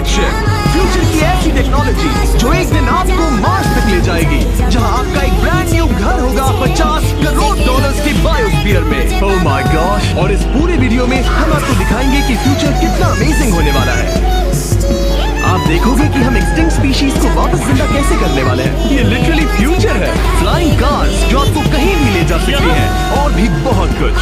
Ship, future की ऐसी technology जो एक दिन आपको मार्स तक ले जाएगी, जहां आपका एक ब्रांड न्यू घर होगा 50 करोड़ डॉलर्स की बायोस्फीयर में। Oh my gosh. और इस पूरे वीडियो में हम आपको दिखाएंगे कि फ्यूचर कितना अमेजिंग होने वाला है। आप देखोगे कि हम एक्सटिंक्ट स्पीशीज को वापस जिंदा कैसे करने वाले हैं। ये लिटरली फ्यूचर है। फ्लाइंग कार्स जो आपको कहीं भी ले जा सकती हैं, और भी बहुत कुछ।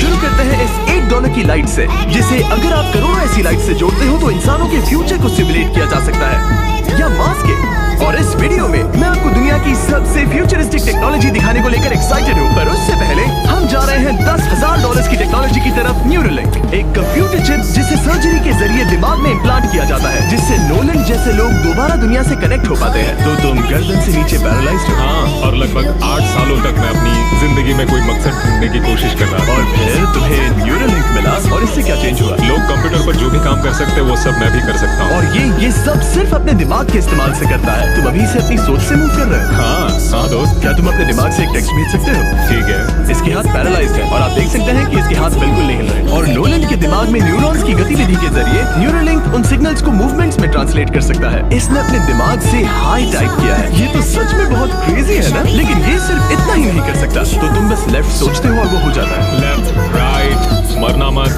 शुरू करते हैं इस $8 की लाइट से, जिसे अगर आप करोड़ों ऐसी लाइट से जोड़ते हो तो इंसानों के फ्यूचर को सिमुलेट किया जा सकता है, या मार्स के। और इस वीडियो में मैं आपको दुनिया की सबसे फ्यूचरिस्टिक टेक्नोलॉजी दिखाने को लेकर एक्साइटेड हूँ। पर उससे पहले हम जा रहे हैं $10,000 की टेक्नोलॉजी की तरफ। न्यूरोलिंक, एक कंप्यूटर चिप जिसे सर्जरी के जरिए दिमाग में इम्प्लांट किया जाता है, जिससे नोलन जैसे लोग दोबारा दुनिया से कनेक्ट हो पाते हैं। तो तुम गर्दन से नीचे पैरालाइज्ड हो। हाँ, और लगभग 8 सालों तक मैं अपनी जिंदगी में कोई मकसद ढूंढने की कोशिश कर रहा था। और फिर तुम्हें न्यूरोलिंक मिला, और इससे क्या चेंज हुआ? लोग कंप्यूटर पर जो भी काम कर सकते हैं वो सब मैं भी कर सकता हूँ। और ये सब सिर्फ अपने दिमाग के इस्तेमाल से करता है। तुम अभी से अपनी सोच से मूव कर रहे हो। हाँ दोस्त। क्या तुम अपने दिमाग से एक टेक्स्ट भेज सकते हो? ठीक है। इसके हाथ पैरालाइज्ड है, और आप देख सकते हैं कि इसके हाथ बिल्कुल नहीं हिल रहे। और नोलन के दिमाग में न्यूरॉन्स की गतिविधि के जरिए न्यूरोलिंक उन सिग्नल्स को मूवमेंट्स में ट्रांसलेट कर सकता है। इसने अपने दिमाग से हाई टाइप किया है। ये तो सच में बहुत क्रेजी है ना? लेकिन ये सिर्फ इतना ही नहीं कर सकता। तो तुम बस लेफ्ट सोचते हो और वो हो जाता है। लेफ्ट, राइट, मरना मत।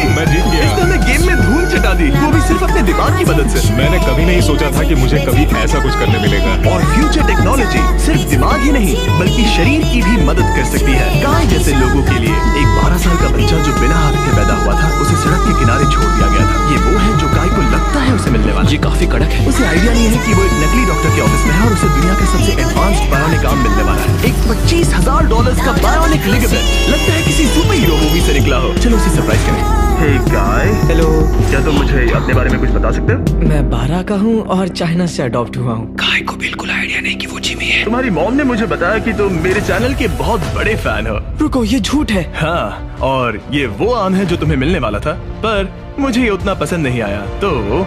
मैं जीत गया। इसने हमें गेम में धूल चटा दी, वो भी सिर्फ अपने दिमाग की मदद से। मैंने कभी नहीं सोचा था कि मुझे कभी ऐसा कुछ करने मिलेगा। और फ्यूचर टेक्नोलॉजी सिर्फ दिमाग ही नहीं बल्कि शरीर की भी मदद कर सकती है। गाय जैसे लोगों के लिए एक 12 साल का बच्चा जो बिना हाथ के पैदा हुआ था, उसे सड़क के किनारे छोड़ दिया गया था। ये वो है जो गाय को लगता है उसे मिलने वाला। ये काफी कड़क है। उसे आइडिया नहीं है कि वो एक नकली डॉक्टर के ऑफिस में है और उसे दुनिया का सबसे एडवांस्ड बायोनिक आर्म मिलने वाला है। एक $25,000 का बायोनिक लिगामेंट, लगता है किसी सुपर हीरो मूवी से निकला हो। चलो उसे सरप्राइज करें। हे गाय। हेलो। क्या तुम मुझे अपने बारे में कुछ बता सकते हो? मैं 12 का हूँ और चाइना से अडॉप्ट हुआ हूँ। गाय को बिल्कुल आइडिया नहीं कि वो जिमी है। तुम्हारी मॉम ने मुझे बताया कि तुम मेरे चैनल के बहुत बड़े फैन हो। रुको, ये झूठ है। हाँ, और ये वो आम है जो तुम्हें मिलने वाला था, पर मुझे ये उतना पसंद नहीं आया, तो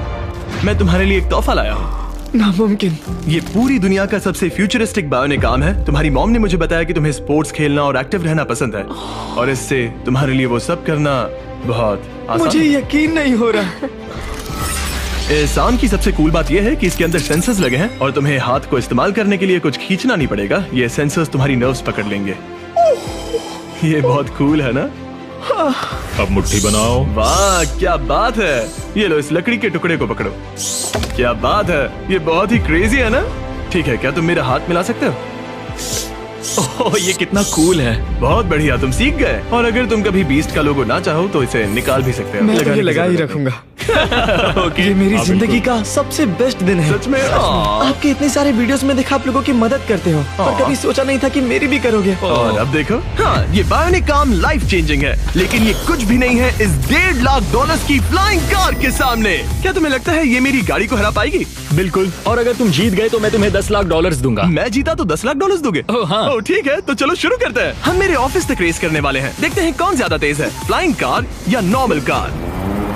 मैं तुम्हारे लिए एक तोहफा लाया हूँ। नामुमकिन। ये पूरी दुनिया का सबसे फ्यूचरिस्टिक बायोनिक आर्म है। तुम्हारी मॉम ने मुझे बताया कि तुम्हें स्पोर्ट्स खेलना और एक्टिव रहना पसंद है, और इससे तुम्हारे लिए वो सब करना बहुत आसान। मुझे यकीन नहीं हो रहा। इस आर्म की सबसे कूल बात यह है कि इसके अंदर सेंसर्स लगे हैं, और तुम्हें हाथ को इस्तेमाल करने के लिए कुछ खींचना नहीं पड़ेगा। ये सेंसर्स तुम्हारी नर्व्स पकड़ लेंगे। ये बहुत कूल है ना? अब मुट्ठी बनाओ। वाह, क्या बात है। ये लो, इस लकड़ी के टुकड़े को पकड़ो। क्या बात है, ये बहुत ही क्रेजी है ना? ठीक है, क्या तुम मेरा हाथ मिला सकते हो? ओह, ये कितना कूल है। बहुत बढ़िया, तुम सीख गए। और अगर तुम कभी बीस्ट का लोगो ना चाहो तो इसे निकाल भी सकते हो। मैं तो ये लगा ही रखूंगा। ये मेरी जिंदगी का सबसे बेस्ट दिन है। सच में? आपके इतने सारे वीडियोस में देखा आप लोगों की मदद करते हो, पर कभी सोचा नहीं था कि मेरी भी करोगे। और अब देखो, हाँ, ये बायोनिक आर्म लाइफ चेंजिंग है, लेकिन ये कुछ भी नहीं है इस $1.5 की फ्लाइंग कार के सामने। क्या तुम्हें लगता है ये मेरी गाड़ी को हरा पाएगी? बिल्कुल। और अगर तुम जीत गए तो मैं तुम्हें $10 लाख दूंगा। मैं जीता तो $10 लाख दोगे? ओह हाँ। ओह ठीक है, तो चलो शुरू करते हैं। हम मेरे ऑफिस तक रेस करने वाले हैं। देखते हैं कौन ज्यादा तेज है, फ्लाइंग कार या नॉर्मल कार।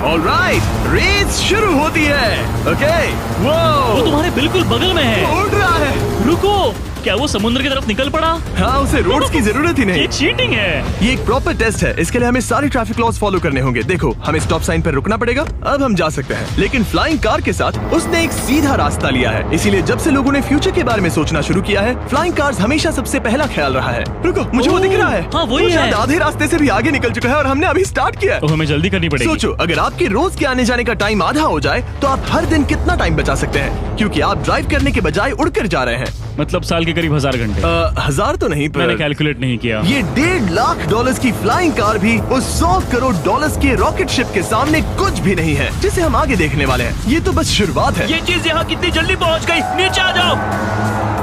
ऑलराइट, रेस शुरू होती है। ओके। वो तुम्हारे बिल्कुल बगल में है। उड़ रहा है। रुको, क्या वो समुद्र की तरफ निकल पड़ा? हाँ, उसे रोड्स की जरूरत ही नहीं। ये चीटिंग है। ये एक प्रॉपर टेस्ट है। इसके लिए हमें सारे ट्रैफिक लॉज फॉलो करने होंगे। देखो, हमें स्टॉप साइन पर रुकना पड़ेगा। अब हम जा सकते हैं, लेकिन फ्लाइंग कार के साथ उसने एक सीधा रास्ता लिया है। इसीलिए जब से लोगों ने फ्यूचर के बारे में सोचना शुरू किया है, फ्लाइंग कार्स हमेशा सबसे पहला ख्याल रहा है। रुको, मुझे वो दिख रहा है। हाँ, वही वो है। शायद आधे रास्ते से भी आगे निकल चुका है और हमने अभी स्टार्ट किया है। तो हमें जल्दी करनी पड़ेगी। सोचो, अगर आपके रोज के आने जाने का टाइम आधा हो जाए तो आप हर दिन कितना टाइम बचा सकते हैं, क्योंकि आप ड्राइव करने के बजाय उड़कर जा रहे हैं। मतलब साल के करीब 1000 घंटे। 1000 तो नहीं, मैंने पर कैलकुलेट नहीं किया। ये $1.5 लाख की फ्लाइंग कार भी उस $100 करोड़ के रॉकेट शिप के सामने कुछ भी नहीं है, जिसे हम आगे देखने वाले हैं। ये तो बस शुरुआत है। ये चीज यहाँ कितनी जल्दी पहुँच गई। नीचे आ जाओ।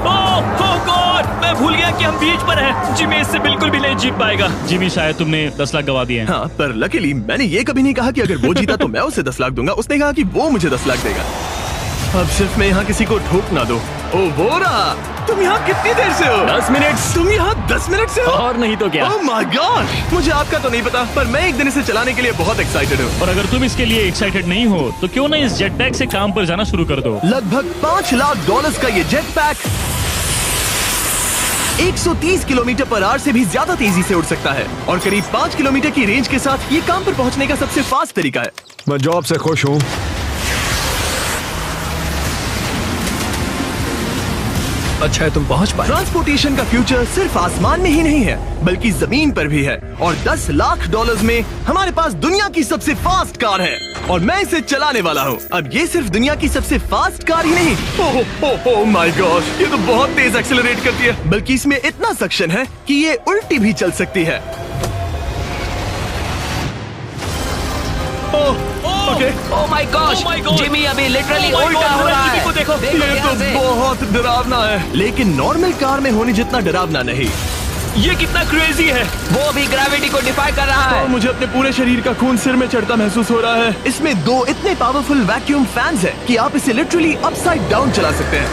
ओह गॉड, मैं भूल गया कि हम बीच पर हैं। जिमी इससे बिल्कुल भी नहीं जीत पाएगा। जिमी, शायद तुमने 10 लाख गवा दिए हैं। हाँ, पर लकीली मैंने ये कभी नहीं कहा कि अगर वो जीता तो मैं उसे 10 लाख दूंगा। उसने कहा कि वो मुझे 10 लाख देगा। अब सिर्फ मैं यहाँ किसी को ठोक ना दो। ओ वो रहा। तुम यहाँ कितनी देर से हो? 10 मिनट। तुम यहाँ 10 मिनट से हो? और नहीं तो क्या। ओह माय गॉड, मुझे आपका तो नहीं पता, पर मैं एक दिन इसे चलाने के लिए बहुत एक्साइटेड हूँ। और अगर तुम इसके लिए एक्साइटेड नहीं हो तो क्यों ना इस जेट पैक से काम पर जाना शुरू कर दो। लगभग $5 लाख का ये jet pack 130 kilometre per hour से भी ज्यादा तेजी से उड़ सकता है और करीब 5 किलोमीटर की रेंज के साथ ये काम पर पहुंचने का सबसे फास्ट तरीका है। मैं जॉब से खुश हूँ। अच्छा है तुम पहुंच पाए। ट्रांसपोर्टेशन का फ्यूचर सिर्फ आसमान में ही नहीं है बल्कि जमीन पर भी है, और 10 लाख डॉलर्स में हमारे पास दुनिया की सबसे फास्ट कार है और मैं इसे चलाने वाला हूँ। अब ये सिर्फ दुनिया की सबसे फास्ट कार ही नहीं, ओह माय गॉड, ये तो बहुत तेज एक्सेलरेट करती है, बल्कि इसमें इतना सक्शन है कि ये उल्टी भी चल सकती है। Okay, oh my gosh, Oh my God! Jimmy अभी लिटरली Oh my उल्टा God, हो रहा जिमी को है। देखो। ये ध्यान से। तो बहुत डरावना है, लेकिन नॉर्मल कार में होने जितना डरावना नहीं। ये कितना क्रेजी है। वो भी ग्रेविटी को डिफाई कर रहा और है। मुझे अपने पूरे शरीर का खून सिर में चढ़ता महसूस हो रहा है। इसमें 2 इतने पावरफुल वैक्यूम फैंस हैं कि आप इसे लिटरली अपसाइड डाउन चला सकते हैं।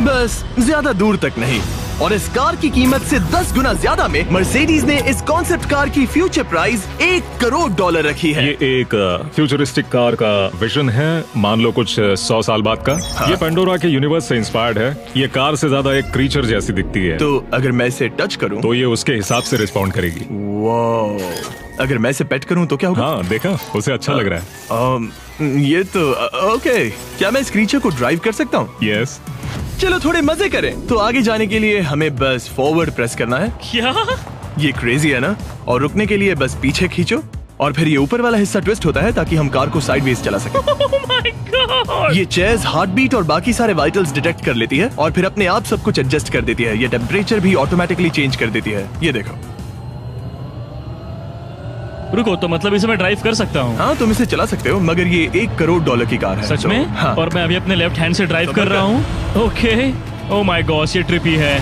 बस ज्यादा दूर तक नहीं। और इस कार की कीमत से 10 गुना ज्यादा में मर्सिडीज ने इस कॉन्सेप्ट कार की फ्यूचर प्राइस $1 करोड़ रखी है। ये एक फ्यूचरिस्टिक कार का विजन है, मान लो कुछ 100 साल बाद का। ये पेंडोरा के यूनिवर्स से इंस्पायर्ड है। ये कार से ज्यादा एक क्रीचर जैसी दिखती है, तो अगर मैं इसे टच करूं तो ये उसके हिसाब से रिस्पॉन्ड करेगी। वाह, अगर मैं इसे पेट करूं तो क्या होगा? हाँ देखा, उसे अच्छा लग रहा है। ये तो ओके, क्या मैं इस क्रीचर को ड्राइव कर सकता हूँ? यस, चलो थोड़े मजे करें। तो आगे जाने के लिए हमें बस फॉरवर्ड प्रेस करना है। क्या? ये क्रेजी है ना? और रुकने के लिए बस पीछे खींचो और फिर ये ऊपर वाला हिस्सा ट्विस्ट होता है ताकि हम कार को साइडवेज चला सकें। Oh my God! ये चेयर्स हार्ट बीट और बाकी सारे वाइटल्स डिटेक्ट कर लेती है और फिर अपने आप सब कुछ एडजस्ट कर देती है। ये टेम्परेचर भी ऑटोमेटिकली चेंज कर देती है। ये देखो। रुको, तो मतलब इसे मैं ड्राइव कर सकता हूँ? हाँ, तुम इसे चला सकते हो, मगर ये $1 करोड़ की कार है। सच तो, में? हाँ। और मैं अभी अपने लेफ्ट हैंड से ड्राइव तो कर मैं- रहा हूँ। ओके, ओह माय गॉश, ये ट्रिपी है।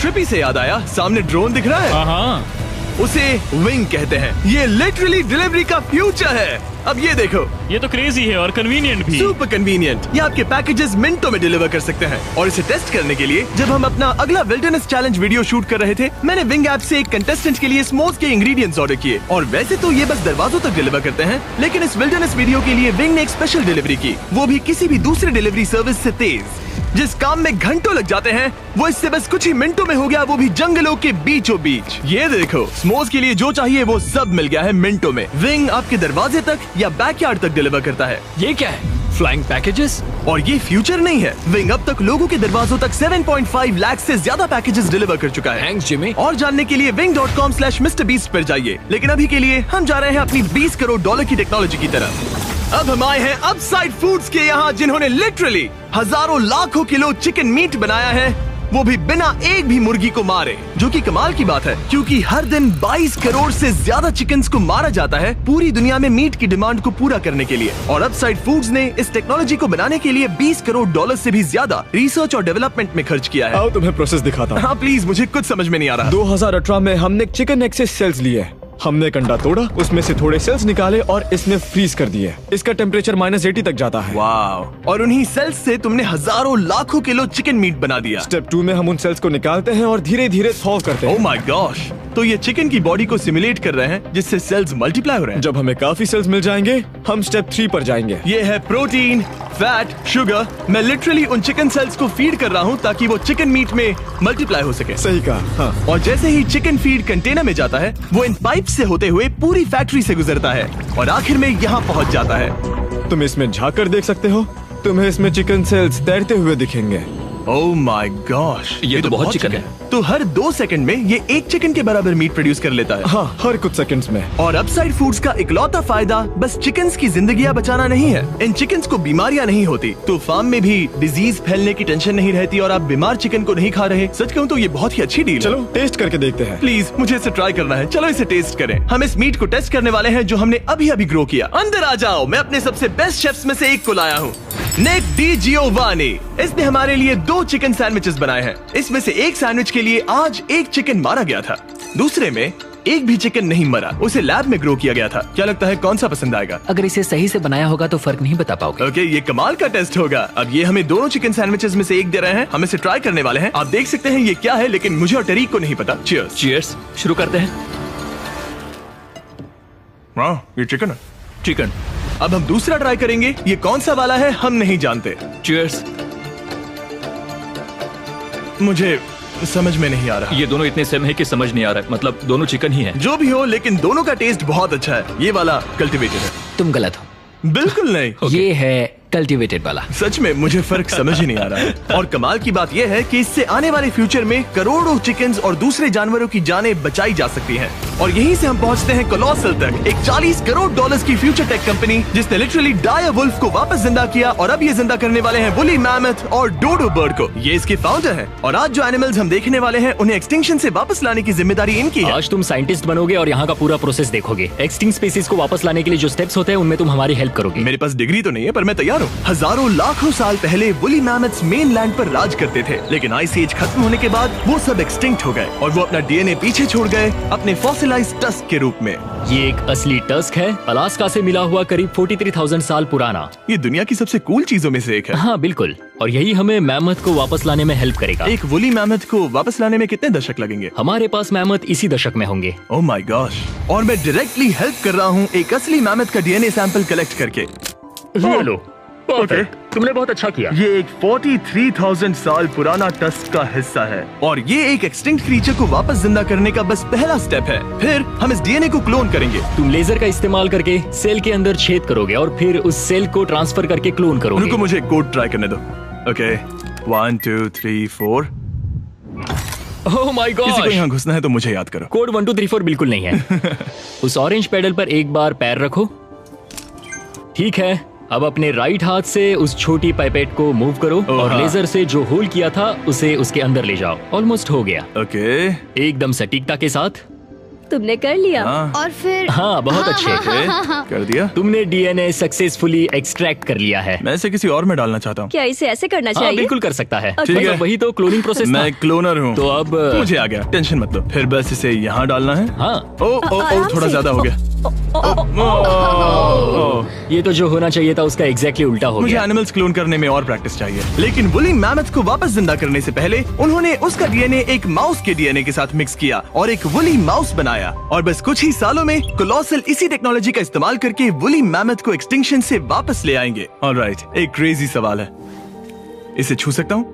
ट्रिपी से याद आया, सामने ड्रोन दिख रहा है, हाँ, उसे विंग कहते हैं। ये लिटरली डिलीवरी का फ्यूचर है। अब ये देखो, ये तो क्रेजी है और कन्वीनियंट भी। Super convenient. ये आपके पैकेजेस मिनटों में डिलीवर कर सकते हैं। और इसे टेस्ट करने के लिए जब हम अपना अगला विल्डरनेस चैलेंज वीडियो शूट कर रहे थे, मैंने विंग ऐप से एक कंटेस्टेंट के लिए स्मोक्स के इंग्रेडिएंट्स ऑर्डर किए। और वैसे तो ये बस दरवाजों तक डिलीवर करते हैं, लेकिन इस विल्डरनेस वीडियो के लिए विंग ने एक स्पेशल डिलीवरी की, वो भी किसी भी दूसरे डिलीवरी सर्विस से तेज। जिस काम में घंटों लग जाते हैं, वो इससे बस कुछ ही मिनटों में हो गया, वो भी जंगलों के बीचों बीच। ये देखो, स्मोक्स के लिए जो चाहिए वो सब मिल गया है मिनटों में। विंग आपके दरवाजे तक या बैकयार्ड तक डिलीवर करता है। ये क्या है? Flying packages? और ये फ्यूचर नहीं है, विंग अब तक लोगों के दरवाजों तक 7.5 लाख से ज्यादा पैकेजेस डिलीवर कर चुका है। Thanks Jimmy. और जानने के लिए wing.com/MrBeast पर जाइए। लेकिन अभी के लिए हम जा रहे हैं अपनी $20 करोड़ की टेक्नोलॉजी की तरफ। अब हम आए हैं अपसाइड फूड्स के यहाँ, जिन्होंने लिटरली हजारों लाखों किलो चिकन मीट बनाया है, वो भी बिना एक भी मुर्गी को मारे। जो कि कमाल की बात है, क्योंकि हर दिन 22 करोड़ से ज्यादा चिकन्स को मारा जाता है पूरी दुनिया में मीट की डिमांड को पूरा करने के लिए। और अपसाइड फूड्स ने इस टेक्नोलॉजी को बनाने के लिए $20 करोड़ से भी ज्यादा रिसर्च और डेवलपमेंट में खर्च किया है। आओ तुम्हें प्रोसेस दिखाता हूँ। हाँ प्लीज, मुझे कुछ समझ में नहीं आ रहा। 2018 में हमने चिकन एग से सेल्स लिए। हमने एक अंडा तोड़ा, उसमें से थोड़े सेल्स निकाले और इसमें फ्रीज कर दिए। इसका टेम्परेचर -80 तक जाता है। वाव! और उन्हीं सेल्स से तुमने हजारों लाखों किलो चिकन मीट बना दिया। स्टेप 2 में हम उन सेल्स को निकालते हैं और धीरे धीरे सॉल्व करते ओह हैं। My gosh! तो ये चिकन की बॉडी को सिमुलेट कर रहे हैं, जिससे सेल्स मल्टीप्लाई हो रहे हैं। जब हमें काफी सेल्स मिल जाएंगे, हम स्टेप 3 पर जाएंगे। ये है प्रोटीन, फैट, शुगर। मैं लिटरली उन चिकन सेल्स को फीड कर रहा हूँ ताकि वो चिकन मीट में मल्टीप्लाई हो सके। सही कहा। हाँ। और जैसे ही चिकन फीड कंटेनर में जाता है, वो इन पाइप से होते हुए पूरी फैक्ट्री से गुजरता है और आखिर में यहाँ पहुँच जाता है। तुम इसमें झाँक कर देख सकते हो, तुम्हें इसमें चिकन सेल्स तैरते हुए दिखेंगे। Oh my gosh! ये तो बहुत चिकन है। तो हर 2 सेकंड में ये 1 चिकन के बराबर मीट प्रोड्यूस कर लेता है। हाँ, हर कुछ सेकंड्स में। और अपसाइड फूड्स का इकलौता फायदा बस चिकन्स की जिंदगियां बचाना नहीं है। इन चिकन्स को बीमारियां नहीं होती, तो फार्म में भी डिजीज फैलने की टेंशन नहीं रहती और आप बीमार चिकन को नहीं खा रहे। सच कहूँ तो ये बहुत ही अच्छी डील है। चलो टेस्ट करके देखते हैं। प्लीज, मुझे इसे ट्राई करना है। चलो इसे टेस्ट करें। हम इस मीट को टेस्ट करने वाले हैं जो हमने अभी अभी ग्रो किया। अंदर आ जाओ, मैं अपने सबसे बेस्ट शेफ्स में से एक को लाया हूँ, निक डी जियोवानी। इसने हमारे लिए 2 चिकन सैंडविचेस बनाए हैं। इसमें से एक सैंडविच के लिए आज 1 चिकन मारा गया था, दूसरे में एक भी चिकन नहीं मरा, उसे लैब में ग्रो किया गया था। क्या लगता है कौन सा पसंद आएगा? अगर इसे सही से बनाया होगा तो फर्क नहीं बता पाओगे। ओके, ये कमाल का टेस्ट होगा। अब ये हमें दोनों चिकन सैंडविचेस में से एक दे रहे हैं, हम इसे ट्राई करने वाले हैं। आप देख सकते हैं ये क्या है, लेकिन मुझे और टरीक को नहीं पता। चीयर्स। चीयर्स। शुरू करते हैं। वाह, ये चिकन है। चिकन। अब हम दूसरा ट्राई करेंगे। ये कौन सा वाला है हम नहीं जानते। चीयर्स। मुझे समझ में नहीं आ रहा। ये दोनों इतने सेम है कि समझ नहीं आ रहा है, मतलब दोनों चिकन ही है। जो भी हो, लेकिन दोनों का टेस्ट बहुत अच्छा है। ये वाला कल्टीवेटेड है। तुम गलत हो। बिल्कुल नहीं। ये है कल्टीवेटेड वाला। सच में मुझे फर्क समझ ही नहीं आ रहा है। और कमाल की बात यह है कि इससे आने वाले फ्यूचर में करोड़ों चिकन्स और दूसरे जानवरों की जानें बचाई जा सकती हैं। और यहीं से हम पहुंचते हैं कोलोसल तक, एक 40 करोड़ डॉलर्स की फ्यूचर टेक कंपनी जिसने लिटरली डायर वुल्फ को वापस जिंदा किया और अब ये जिंदा करने वाले हैं वुली मैमथ और डोडो बर्ड को। ये इसके फाउंडर हैं और आज जो एनिमल्स हम देखने वाले हैं उन्हें एक्सटिंक्शन से वापस लाने की जिम्मेदारी इनकी है। आज तुम साइंटिस्ट बनोगे और यहाँ का पूरा प्रोसेस देखोगे। एक्सटिंक्ट स्पीसीज को वापस लाने के लिए जो स्टेप्स होते हैं उनमें तुम हमारी हेल्प करोगे। मेरे पास डिग्री तो नहीं है पर मैं तैयार हूँ। हजारों लाखों साल पहले वुली मैमथ्स मेनलैंड पर राज करते थे, लेकिन आइस एज खत्म होने के बाद वो सब एक्सटिंक्ट हो गए और वो अपना डीएनए पीछे छोड़ गए अपने फॉसिलाइज्ड टस्क के रूप में। ये एक असली टस्क है, अलास्का से मिला हुआ, करीब 43,000 साल पुराना। ये दुनिया की सबसे कूल चीजों में से एक है। हाँ बिल्कुल, और यही हमें मैमथ को वापस लाने में हेल्प करेगा। एक वुली मैमथ को वापस लाने में कितने दशक लगेंगे? हमारे पास मैमथ इसी दशक में होंगे। Oh my gosh. और मैं डायरेक्टली हेल्प कर रहा हूँ एक असली मैमथ का डीएनए सैंपल कलेक्ट करके। लो, परफेक्ट, तुमने बहुत अच्छा किया। ये एक 43,000 साल पुराना टस्क का हिस्सा है और ये एक एक्सटिंक्ट क्रीचर को वापस जिंदा करने का बस पहला स्टेप है। फिर हम इस डीएनए को क्लोन करेंगे। तुम लेजर का इस्तेमाल करके सेल के अंदर छेद करोगे और फिर उस सेल को ट्रांसफर करके क्लोन करोगे। रुको, मुझे कोड ट्राई करने दो। ओके, 1 2 3 4। ओह माय किसी को गॉड, यहाँ घुसना है तो मुझे याद करो। कोड 1 2 3 4 बिल्कुल नहीं है। उस ऑरेंज पेडल पर एक बार पैर रखो। ठीक है, अब अपने राइट हाथ से उस छोटी पाइपेट को मूव करो और हाँ। लेजर से जो होल किया था उसे उसके अंदर ले जाओ। ऑलमोस्ट हो गया, ओके, एकदम सटीकता के साथ। तुमने कर लिया। हाँ। और फिर हाँ बहुत अच्छे। ओके, कर दिया। तुमने डीएनए सक्सेसफुली एक्सट्रैक्ट कर लिया है। मैं इसे किसी और में डालना चाहता हूँ। क्या इसे ऐसे करना हाँ चाहिए? बिल्कुल कर सकता है। ठीक है। मतलब वही तो क्लोनिंग प्रोसेस था। मैं क्लोनर हूँ तो अब मुझे आ गया, टेंशन मत लो। फिर बस इसे यहाँ डालना है। हाँ, ओ ओ ओ, आराम थोड़ा से। ज्यादा हो गया। ये तो जो होना चाहिए था उसका एग्जैक्टली उल्टा हो मुझे गया। एनिमल्स क्लोन करने में और प्रैक्टिस चाहिए। लेकिन वुली मैमथ को वापस जिंदा करने से पहले उन्होंने उसका डीएनए एक माउस के डीएनए के साथ मिक्स किया और एक वुली माउस बनाया। और बस कुछ ही सालों में कोलोसल इसी टेक्नोलॉजी का इस्तेमाल करके वुली मैमथ को एक्सटिंक्शन से वापस ले आएंगे। ऑलराइट, एक क्रेजी सवाल है, इसे छू सकता हूँ?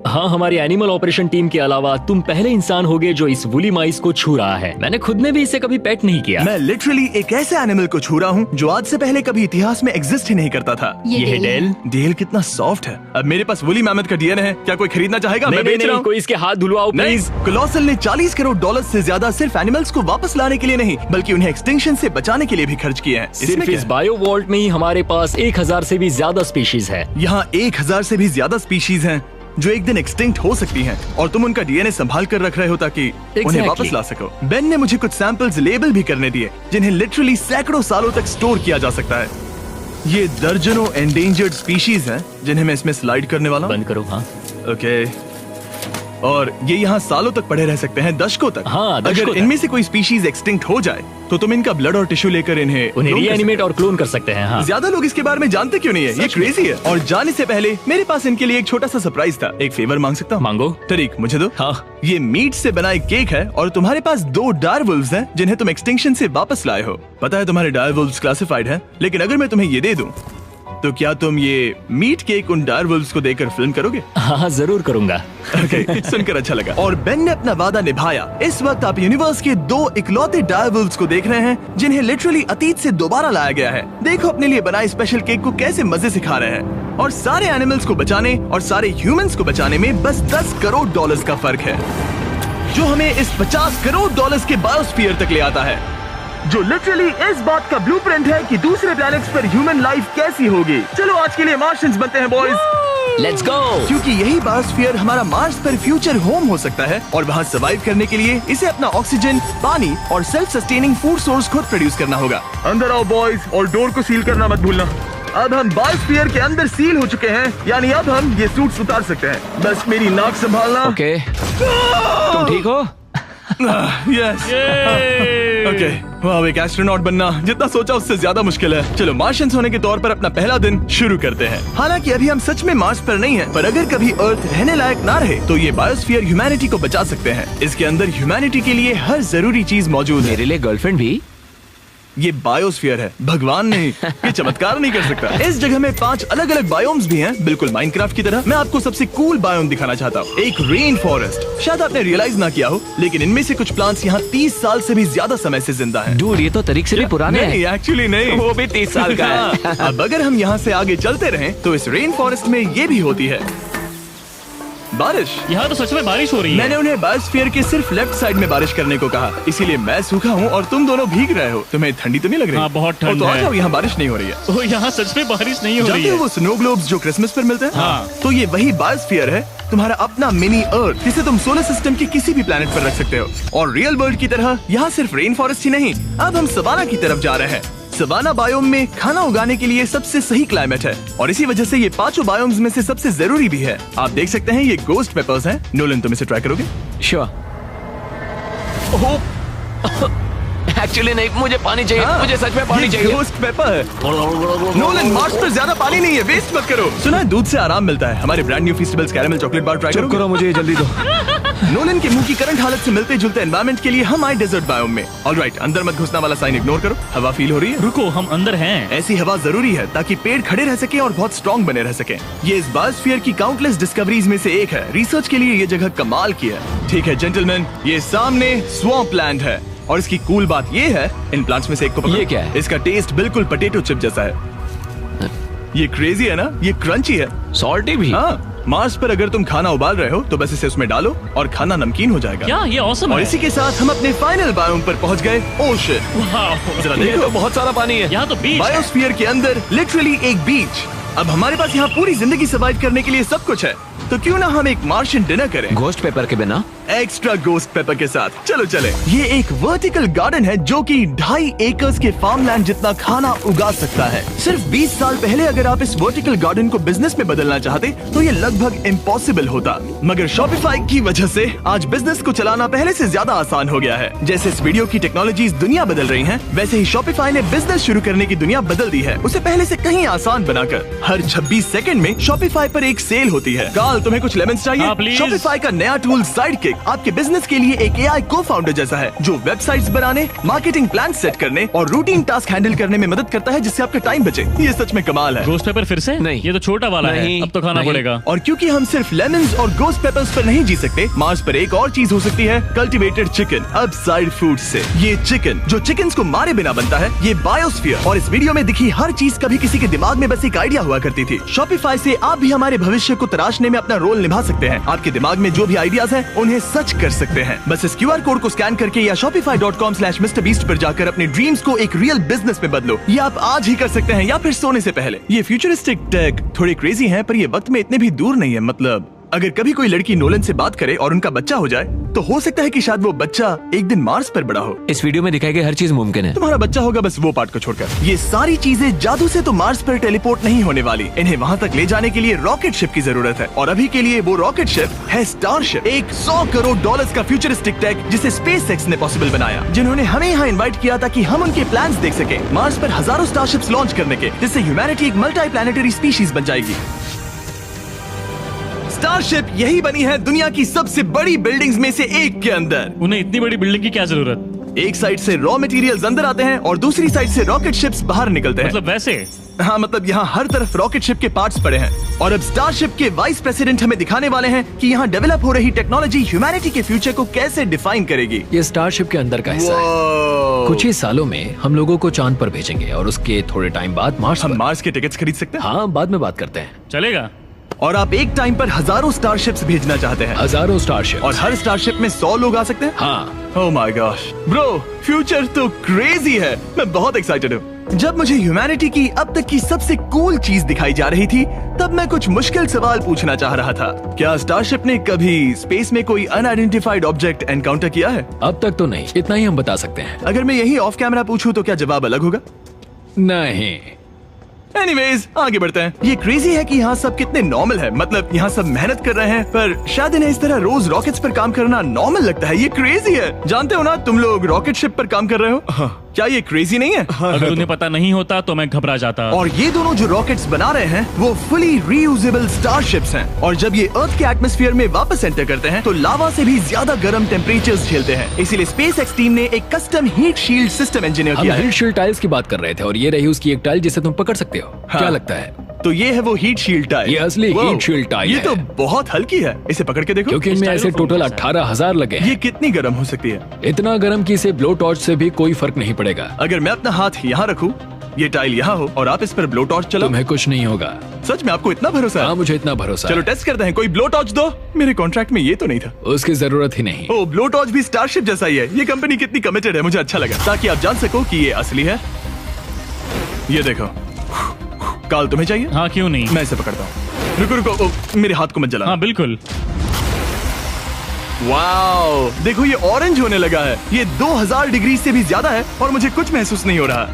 हाँ, हमारी एनिमल ऑपरेशन टीम के अलावा तुम पहले इंसान होगे जो इस वुली माइस को छू रहा है। मैंने खुद ने भी इसे कभी पेट नहीं किया। मैं लिटरली एक ऐसे एनिमल को छू रहा हूँ जो आज से पहले कभी इतिहास में एग्जिस्ट ही नहीं करता था। ये है डेल। डेल कितना सॉफ्ट है। अब मेरे पास वुली मैमथ का डीएनए है, क्या कोई खरीदना चाहेगा? नहीं मैं नहीं बेच रहा नहीं, हूँ। कोई इसके हाथ धुलवाओ नहीं, प्लीज। कोलोसल ने 40 करोड़ डॉलर से ज्यादा सिर्फ एनिमल्स को वापस लाने के लिए नहीं बल्कि उन्हें एक्सटिंक्शन से बचाने के लिए भी खर्च किए हैं। सिर्फ इस बायो वॉल्ट में ही हमारे पास 1000 से भी ज्यादा स्पीशीज है। यहाँ 1000 से भी ज्यादा स्पीशीज हैं जो एक दिन एक्सटिंक्ट हो सकती हैं और तुम उनका डीएनए संभाल कर रख रहे हो ताकि उन्हें Exactly. वापस ला सको। बेन ने मुझे कुछ सैंपल्स लेबल भी करने दिए जिन्हें लिटरली सैकड़ों सालों तक स्टोर किया जा सकता है। ये दर्जनों एंडेंजर्ड स्पीशीज हैं जिन्हें मैं इसमें स्लाइड करने वाला हूँ। बंद करो। हाँ ओके, और ये यहाँ सालों तक पड़े रह सकते हैं, दशकों तक। हाँ, दशकों अगर तक। इनमें से कोई स्पीशीज एक्सटिंक्ट हो जाए तो तुम इनका ब्लड और टिश्यू लेकर उन्हें clone कर रीएनिमेट और क्लोन कर सकते हैं। हाँ, ज्यादा लोग इसके बारे में जानते क्यों नहीं है? ये सच में। क्रेजी है। और जाने से पहले मेरे पास इनके लिए एक छोटा सा सरप्राइज था। एक फेवर मांग सकता हूँ? मांगो। तरीक मुझे दो। हाँ। ये मीट से बना एक केक है और तुम्हारे पास 2 डायरवुल्व्स हैं जिन्हें तुम एक्सटिंक्शन से वापस लाए हो। पता है तुम्हारे डायरवुल्व्स क्लासिफाइड हैं, लेकिन अगर मैं तुम्हें ये दे दूं तो क्या तुम ये मीट केक उन डायरवुल्व्स को देकर फिल्म करोगे? हाँ जरूर करूंगा। Okay, सुनकर अच्छा लगा। और बेन ने अपना वादा निभाया। इस वक्त आप यूनिवर्स के 2 इकलौते डायरवुल्व्स को देख रहे हैं जिन्हें लिटरली अतीत से दोबारा लाया गया है। देखो अपने लिए बनाए स्पेशल केक को कैसे मजे से खा रहे हैं। और सारे एनिमल्स को बचाने और सारे ह्यूमंस को बचाने में बस 10 करोड़ डॉलर्स का फर्क है, जो हमें इस 50 करोड़ डॉलर्स के बायोस्फीयर तक ले आता है, जो लिटरली इस बात का ब्लूप्रिंट है कि दूसरे प्लैनेट्स पर ह्यूमन लाइफ कैसी होगी। चलो आज के लिए मार्शियंस बनते हैं बॉयज। Let's go. क्योंकि यही बायोस्फीयर हमारा मार्स पर फ्यूचर होम हो सकता है और वहाँ सर्वाइव करने के लिए इसे अपना ऑक्सीजन, पानी और सेल्फ सस्टेनिंग फूड सोर्स खुद प्रोड्यूस करना होगा। अंदर आओ बॉयज और डोर को सील करना मत भूलना। अब हम बायोस्फीयर के अंदर सील हो चुके हैं, यानी अब हम ये सूट्स उतार सकते हैं। बस मेरी नाक संभालना। ओके, तुम ठीक हो? यस। ओके, वाह, एक एस्ट्रोनॉट बनना जितना सोचा उससे ज्यादा मुश्किल है। चलो मार्शियंस होने के तौर पर अपना पहला दिन शुरू करते हैं। हालांकि अभी हम सच में मार्स पर नहीं हैं, पर अगर कभी अर्थ रहने लायक ना रहे तो ये बायोस्फीयर ह्यूमैनिटी को बचा सकते हैं। इसके अंदर ह्यूमैनिटी के लिए हर जरूरी चीज मौजूद है। मेरे लिए गर्लफ्रेंड भी? ये बायोस्फीयर है, भगवान नहीं, ये चमत्कार नहीं कर सकता। इस जगह में 5 अलग अलग बायोम्स भी हैं, बिल्कुल माइनक्राफ्ट की तरह। मैं आपको सबसे कूल बायोम दिखाना चाहता हूँ, एक रेन फॉरेस्ट। शायद आपने रियलाइज ना किया हो, लेकिन इनमें से कुछ प्लांट्स यहाँ 30 साल से भी ज्यादा समय से जिंदा हैं। डूड, ये तो तरीक से भी पुराने नहीं, हैं। एक्चुअली नहीं, वो भी 30 साल का है। हाँ, अब अगर हम यहाँ से आगे चलते रहें तो इस रेन फॉरेस्ट में ये भी होती है बारिश। यहाँ तो सच में बारिश हो रही है। मैंने उन्हें बायोस्फीयर के सिर्फ लेफ्ट साइड में बारिश करने को कहा, इसीलिए मैं सूखा हूँ और तुम दोनों भीग रहे हो। तुम्हें ठंडी तो नहीं लग रही? हाँ, बहुत ठंड तो आ है। जाओ, यहाँ बारिश नहीं हो रही है। ओ, यहाँ सच में बारिश नहीं हो रही जानते हो है। वो स्नो ग्लोब्स जो क्रिसमस पर मिलते हैं? हाँ। तो ये वही बायोस्फीयर है, तुम्हारा अपना मिनी अर्थ, जिसे तुम सोलर सिस्टम के किसी भी प्लेनेट पर रख सकते हो। और रियल वर्ल्ड की तरह यहाँ सिर्फ रेन फॉरेस्ट ही नहीं, अब हम सवाना की तरफ जा रहे हैं। सवाना बायोम में खाना उगाने के लिए सबसे सही क्लाइमेट है और इसी वजह से ये 5 बायोम्स में से सबसे जरूरी भी है। आप देख सकते हैं ये गोस्ट पेपर्स हैं। नोलन, तुम इसे ट्राई करोगे? श्योर। एक्चुअली नहीं, मुझे पानी चाहिए। हाँ, मुझे सच में पानी ये चाहिए। गोस्ट पेपर है। नोलन, मार्स पर ज्यादा पानी नहीं है, वेस्ट मत करो। सुना है दूध से आराम मिलता है। हमारे brand new festivals caramel chocolate bar try चुप करो, मुझे जल्दी दो। नोलन के मुंह की करंट हालत से मिलते जुलते एनवायरनमेंट के लिए हम आए डेजर्ट बायोम में। ऑलराइट, अंदर मत घुसना वाला साइन इग्नोर करो। हवा फील हो रही है? रुको, हम अंदर हैं। ऐसी हवा जरूरी है ताकि पेड़ खड़े रह सके और बहुत स्ट्रॉन्ग बने रह सके। ये इस बायोस्फीयर की काउंटलेस डिस्कवरीज में से एक है। रिसर्च के लिए ये जगह कमाल की है। ठीक है जेंटलमैन, ये सामने स्वैम्प लैंड है और इसकी कूल बात ये है, इन प्लांट्स में से एक को पकड़ो। ये क्या है? इसका टेस्ट बिल्कुल पोटैटो चिप जैसा है। ये क्रेजी है ना? ये क्रंची है। सॉल्टी भी। हाँ, मार्स पर अगर तुम खाना उबाल रहे हो तो बस इसे उसमें डालो और खाना नमकीन हो जाएगा। क्या ये ऑसम और है? इसी के साथ हम अपने फाइनल बायोम पर पहुंच गए, ओशन। वाह, जरा ये देखो, तो बहुत सारा पानी है। यहाँ तो बीच है। बायोस्फीयर के अंदर लिटरली एक बीच। अब हमारे पास यहाँ पूरी जिंदगी सर्वाइव करने के लिए सब कुछ है, तो क्यों ना हम एक मार्शियन डिनर करें गोस्ट पेपर के बिना। एक्स्ट्रा गोस्ट पेपर के साथ। चलो चले। ये एक वर्टिकल गार्डन है जो कि 2.5 एकर्स के फार्मलैंड जितना खाना उगा सकता है। सिर्फ 20 साल पहले अगर आप इस वर्टिकल गार्डन को बिजनेस में बदलना चाहते तो ये लगभग इम्पॉसिबल होता, मगर शॉपिफाई की वजह से आज बिजनेस को चलाना पहले से ज्यादा आसान हो गया है। जैसे इस वीडियो की टेक्नोलॉजीज दुनिया बदल रही हैं, वैसे ही शॉपिफाई ने बिजनेस शुरू करने की दुनिया बदल दी है, उसे पहले से कहीं आसान बनाकर। हर 26 सेकंड में शॉपिफाई पर एक सेल होती है। काल, तुम्हें कुछ लेमन्स चाहिए? हाँ, प्लीज। शॉपिफाई का नया टूल साइडकिक आपके बिजनेस के लिए एक AI को-फाउंडर जैसा है, जो वेबसाइट्स बनाने, मार्केटिंग प्लान सेट करने और रूटीन टास्क हैंडल करने में मदद करता है, जिससे आपका टाइम बचे। ये सच में कमाल है। गोस्ट पेपर फिर से? नहीं। ये तो छोटा वाला है, नहीं, अब तो खाना नहीं। पड़ेगा। और क्योंकि हम सिर्फ लेमन्स और गोस्ट पेपर्स पर नहीं जी सकते, मार्स पर एक और चीज हो सकती है, कल्टीवेटेड चिकन, अब साइड फूड से। ये चिकन जो चिकन्स को मारे बिना बनता है, ये बायोस्फीयर और इस वीडियो में दिखी हर चीज कभी किसी के दिमाग में बस एक आइडिया हुआ करती थी। शॉपिफाई से आप भी हमारे भविष्य को तराशने में अपना रोल निभा सकते हैं। आपके दिमाग में जो भी आइडियाज हैं, उन्हें सच कर सकते हैं। बस इस QR कोड को स्कैन करके या shopify.com/MrBeast पर जाकर अपने ड्रीम्स को एक रियल बिजनेस में बदलो। ये आप आज ही कर सकते हैं या फिर सोने से पहले। ये फ्यूचरिस्टिक टेक थोड़ी क्रेजी है, पर ये वक्त में इतने भी दूर नहीं है। मतलब अगर कभी कोई लड़की नोलन से बात करे और उनका बच्चा हो जाए, तो हो सकता है कि शायद वो बच्चा एक दिन मार्स पर बड़ा हो। इस वीडियो में दिखाई गई हर चीज मुमकिन है। तुम्हारा बच्चा होगा, बस वो पार्ट को छोड़कर। ये सारी चीजें जादू से तो मार्स पर टेलीपोर्ट नहीं होने वाली। इन्हें वहाँ तक ले जाने के लिए रॉकेट शिप की जरूरत है, और अभी के लिए वो रॉकेट शिप है स्टारशिप, एक $100 करोड़ का फ्यूचरिस्टिक टेक जिसे स्पेसएक्स ने पॉसिबल बनाया, जिन्होंने हमें यहाँ इन्वाइट किया ताकि हम उनके प्लान्स देख सके मार्स पर हजारों स्टारशिप्स लॉन्च करने के, जिससे ह्यूमैनिटी एक मल्टी प्लैनेटरी स्पीशीज बन जाएगी। स्टारशिप यही बनी है दुनिया की सबसे बड़ी बिल्डिंग्स में से एक के अंदर। उन्हें इतनी बड़ी बिल्डिंग की क्या जरूरत? एक साइड से रॉ मटेरियल्स अंदर आते हैं और दूसरी साइड से रॉकेट शिप्स बाहर निकलते हैं। मतलब वैसे? हाँ, मतलब यहाँ हर तरफ रॉकेट शिप के पार्ट्स पड़े हैं। और अब स्टारशिप के वाइस प्रेसिडेंट हमें दिखाने वाले हैं कि यहाँ डेवलप हो रही टेक्नोलॉजी ह्यूमैनिटी के फ्यूचर को कैसे डिफाइन करेगी। ये स्टारशिप के अंदर का हिस्सा है। Wow! कुछ ही सालों में हम लोगों को चांद पर भेजेंगे और उसके थोड़े टाइम बाद मार्स हम पर। मार्स के टिकट्स खरीद सकते हैं। हाँ, बाद में बात करते हैं। चलेगा। और आप एक टाइम पर हजारों स्टारशिप्स भेजना चाहते हैं, हजारों स्टारशिप। और हर स्टारशिप में 100 लोग आ सकते हैं। हाँ, oh my gosh bro, future तो क्रेजी है। मैं बहुत एक्साइटेड हूँ। जब मुझे ह्यूमैनिटी की अब तक की सबसे कूल चीज दिखाई जा रही थी, तब मैं कुछ मुश्किल सवाल पूछना चाह रहा था। क्या स्टारशिप ने कभी स्पेस में कोई अनआइडेंटिफाइड ऑब्जेक्ट एनकाउंटर किया है? अब तक तो नहीं, इतना ही हम बता सकते हैं। अगर मैं यही ऑफ कैमरा पूछूं तो क्या जवाब अलग होगा? नहीं। एनीवेज, आगे बढ़ते हैं। ये क्रेजी है कि यहाँ सब कितने नॉर्मल है। मतलब यहाँ सब मेहनत कर रहे हैं, पर शायद इन्हें इस तरह रोज रॉकेट्स पर काम करना नॉर्मल लगता है। ये क्रेजी है। जानते हो ना, तुम लोग रॉकेट शिप पर काम कर रहे हो। क्या ये क्रेजी नहीं है? अगर उन्हें पता नहीं होता तो मैं घबरा जाता। और ये दोनों जो रॉकेट्स बना रहे हैं वो फुली रीयूजेबल स्टारशिप्स हैं और जब ये अर्थ के एटमॉस्फेयर में वापस एंटर करते हैं तो लावा से भी ज्यादा गर्म टेम्परेचर्स झेलते हैं। इसीलिए स्पेसएक्स टीम ने एक custom heat shield system engineer हम किया है। हीट शील्ड टाइल्स की बात कर रहे थे और ये रही उसकी एक टाइल जिसे तुम पकड़ सकते हो। क्या लगता है? तो ये है वो हीट शील्ड टाइल। ये असली Wow, हीट शील्ड टाइल ये है। तो बहुत हल्की है, इसे पकड़ के देखो। क्योंकि इनमें ऐसे टोटल 18,000 लगे ये हैं। कितनी गर्म हो सकती है? इतना गर्म कि इसे ब्लो टॉर्च से भी कोई फर्क नहीं पड़ेगा। अगर मैं अपना हाथ यहाँ रखूं, ये टाइल यहाँ हो और आप इस पर ब्लो टॉर्च चलाओ, तुम्हें कुछ नहीं होगा। सच में आपको इतना भरोसा है? हाँ, मुझे इतना भरोसा चलो है। टेस्ट करते हैं। कोई ब्लो टॉर्च दो। मेरे कॉन्ट्रैक्ट में ये तो नहीं था। उसकी जरूरत ही नहीं। ओ, ब्लो टॉर्च भी स्टारशिप जैसा ही है। ये कंपनी कितनी कमिटेड है, मुझे अच्छा लगा, ताकि आप जान सको कि ये असली है। ये देखो, काल तुम्हें चाहिए? हाँ, क्यों नहीं। मैं इसे पकड़ता हूँ। रुको रुको, ओ, मेरे हाथ को मत जला। हाँ बिल्कुल। वाओ, देखो ये ऑरेंज होने लगा है। ये 2000 डिग्री से भी ज्यादा है और मुझे कुछ महसूस नहीं हो रहा।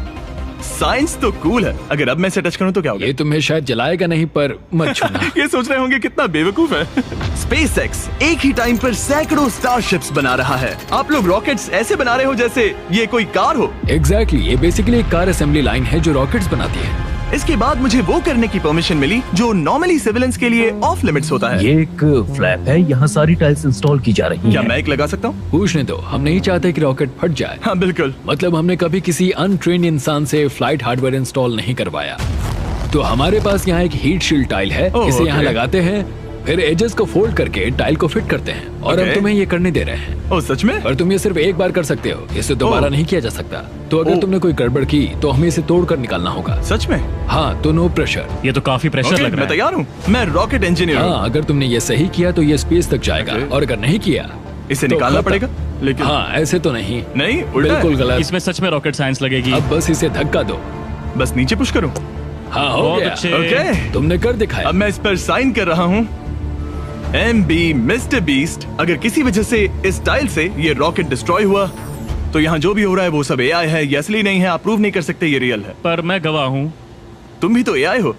साइंस तो कूल है। अगर अब मैं इसे टच करूं तो क्या होगा? ये तुम्हें शायद जलाएगा नहीं, पर मत छूना। ये सोच रहे होंगे कितना बेवकूफ है। स्पेसएक्स एक ही टाइम पर सैकड़ों स्टारशिप्स बना रहा है। आप लोग रॉकेट्स ऐसे बना रहे हो जैसे ये कोई कार हो। एग्जैक्टली, ये बेसिकली एक कार असेंबली लाइन है जो रॉकेट्स बनाती है। इसके बाद मुझे वो करने की परमिशन मिली जो नॉर्मली सिविलियंस के लिए ऑफ लिमिट्स होता है। ये एक फ्लैप है, यहाँ सारी टाइल्स इंस्टॉल की जा रही क्या हैं। मैं एक लगा सकता हूँ? पूछने दो, हम नहीं चाहते कि रॉकेट फट जाए। हाँ बिल्कुल। मतलब हमने कभी किसी अनट्रेन्ड इंसान से फ्लाइट हार्डवेयर इंस्टॉल नहीं करवाया। तो हमारे पास यहाँ एक हीट शील्ड टाइल है। ओह, इसे यहाँ okay। लगाते हैं, फिर एजेस को फोल्ड करके टाइल को फिट करते हैं और हम Okay। तुम्हें ये करने दे रहे हैं। ओ सच में? पर तुम ये सिर्फ एक बार कर सकते हो, इसे दोबारा ओह। नहीं किया जा सकता। तो अगर ओह। तुमने कोई गड़बड़ की तो हमें इसे तोड़ कर निकालना होगा। सच में? हाँ, तो नो प्रेशर। ये तो काफी प्रेशर Okay, लग रहा मैं है। तैयार हूँ। मैं रॉकेट इंजीनियर हूँ। हाँ, अगर तुमने ये सही किया तो ये स्पेस तक जाएगा Okay। और अगर नहीं किया इसे तो निकालना खत्म। पड़ेगा? लेकिन हाँ, ऐसे तो नहीं। नहीं, उल्टा है। बिल्कुल गलत। इसमें सच में रॉकेट साइंस लगेगी। अब बस इसे धक्का दो। बस नीचे पुश करूँ। हाँ, हो बहुत गया। अच्छे। ओके, तुमने कर दिखाया। अब मैं इस पर साइन कर रहा हूँ। MB mister beast. अगर किसी वजह से इस टाइल से ये रॉकेट डिस्ट्रॉय हुआ तो यहाँ जो भी हो रहा है वो सब AI है, ये असली नहीं है। आप प्रूव नहीं कर सकते ये रियल है। पर मैं गवाह हूँ। तुम भी तो AI हो।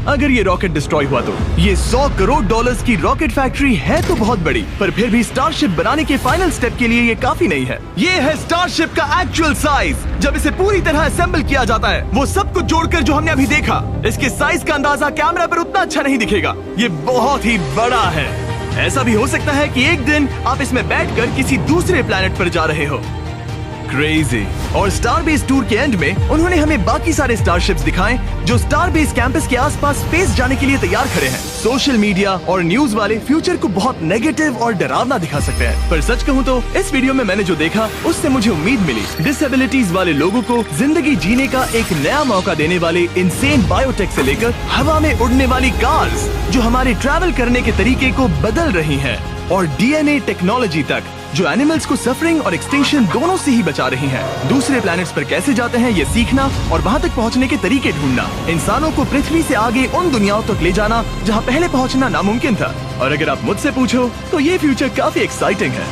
अगर ये रॉकेट डिस्ट्रॉय हुआ तो ये $100 करोड़ की रॉकेट फैक्ट्री है तो बहुत बड़ी, पर फिर भी स्टारशिप बनाने के फाइनल स्टेप के लिए ये काफी नहीं है। ये है स्टारशिप का एक्चुअल साइज। जब इसे पूरी तरह असेंबल किया जाता है, वो सब कुछ जोड़कर जो हमने अभी देखा, इसके साइज का अंदाजा कैमरा पर उतना अच्छा नहीं दिखेगा। ये बहुत ही बड़ा है। ऐसा भी हो सकता है कि एक दिन आप इसमें बैठकर किसी दूसरे प्लेनेट पर जा रहे हो। क्रेजी। और स्टारबेस टूर के एंड में उन्होंने हमें बाकी सारे स्टारशिप्स दिखाए जो स्टारबेस कैंपस के आसपास स्पेस जाने के लिए तैयार खड़े हैं। सोशल मीडिया और न्यूज वाले फ्यूचर को बहुत नेगेटिव और डरावना दिखा सकते हैं, पर सच कहूँ तो इस वीडियो में मैंने जो देखा उससे मुझे उम्मीद मिली। डिसेबिलिटीज वाले लोगों को जिंदगी जीने का एक नया मौका देने वाले इंसेन बायोटेक से लेकर हवा में उड़ने वाली कार्स जो हमारे ट्रैवल करने के तरीके को बदल रही है, और DNA टेक्नोलॉजी तक जो एनिमल्स को सफरिंग और एक्सटिंक्शन दोनों से ही बचा रही हैं। दूसरे प्लैनेट्स पर कैसे जाते हैं ये सीखना और वहां तक पहुंचने के तरीके ढूंढना, इंसानों को पृथ्वी से आगे उन दुनियाओं तक ले जाना जहां पहले पहुंचना नामुमकिन था। और अगर आप मुझसे पूछो तो ये फ्यूचर काफी एक्साइटिंग है।